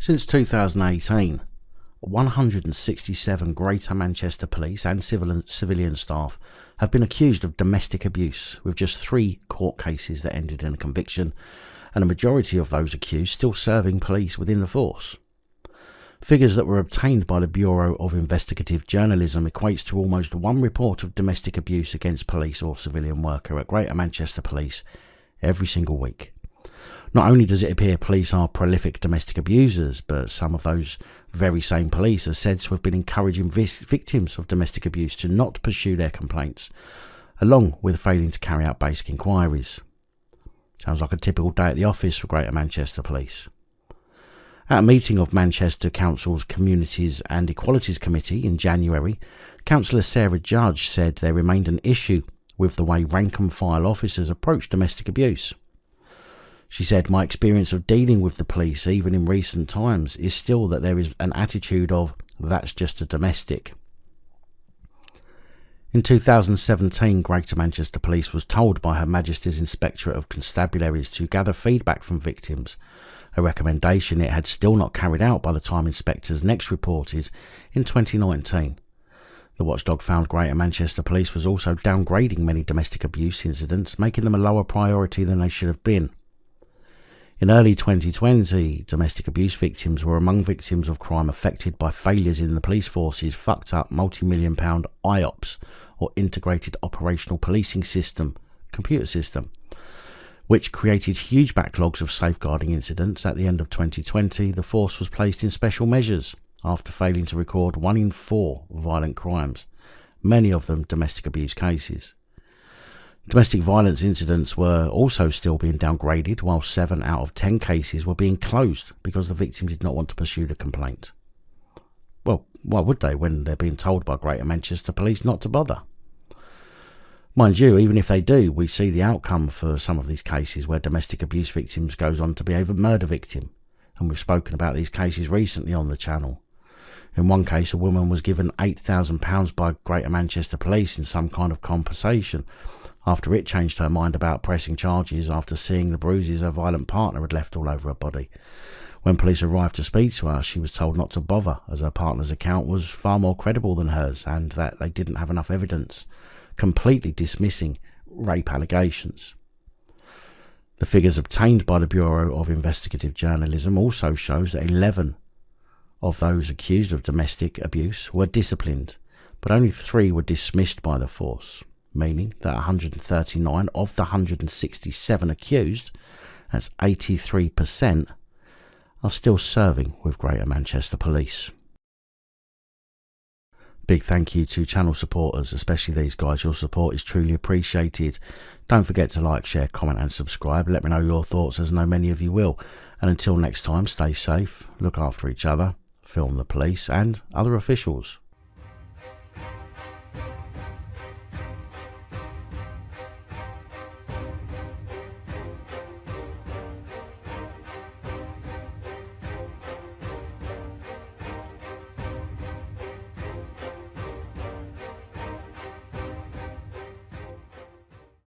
Since 2018, 167 Greater Manchester police and civilian staff have been accused of domestic abuse, with just 3 court cases that ended in a conviction, and a majority of those accused still serving police within the force. Figures that were obtained by the Bureau of Investigative Journalism equates to almost 1 report of domestic abuse against police or civilian worker at Greater Manchester Police every single week. Not only does it appear police are prolific domestic abusers, but some of those very same police are said to have been encouraging victims of domestic abuse to not pursue their complaints, along with failing to carry out basic inquiries. Sounds like a typical day at the office for Greater Manchester Police. At a meeting of Manchester Council's Communities and Equalities Committee in January, Councillor Sarah Judge said there remained an issue with the way rank and file officers approach domestic abuse. She said, "My experience of dealing with the police, even in recent times, is still that there is an attitude of, that's just a domestic." In 2017, Greater Manchester Police was told by Her Majesty's Inspectorate of Constabularies to gather feedback from victims, a recommendation it had still not carried out by the time inspectors next reported in 2019. The watchdog found Greater Manchester Police was also downgrading many domestic abuse incidents, making them a lower priority than they should have been. In early 2020, domestic abuse victims were among victims of crime affected by failures in the police force's fucked up multi-million pound IOPS, or Integrated Operational Policing System, computer system, which created huge backlogs of safeguarding incidents. At the end of 2020, the force was placed in special measures after failing to record 1 in 4 violent crimes, many of them domestic abuse cases. Domestic violence incidents were also still being downgraded, while 7 out of 10 cases were being closed because the victim did not want to pursue the complaint. Well, why would they when they're being told by Greater Manchester Police not to bother? Mind you, even if they do, we see the outcome for some of these cases where domestic abuse victims goes on to be a murder victim, and we've spoken about these cases recently on the channel. In one case, a woman was given £8,000 by Greater Manchester Police in some kind of compensation, after it changed her mind about pressing charges after seeing the bruises her violent partner had left all over her body. When police arrived to speak to her, she was told not to bother, as her partner's account was far more credible than hers, and that they didn't have enough evidence, completely dismissing rape allegations. The figures obtained by the Bureau of Investigative Journalism also shows that 11 of those accused of domestic abuse were disciplined, but only 3 were dismissed by the force, meaning that 139 of the 167 accused, that's 83%, are still serving with Greater Manchester Police. Big thank you to channel supporters, especially these guys. Your support is truly appreciated. Don't forget to like, share, comment and subscribe. Let me know your thoughts, as I know many of you will. And until next time, stay safe, look after each other, film the police and other officials.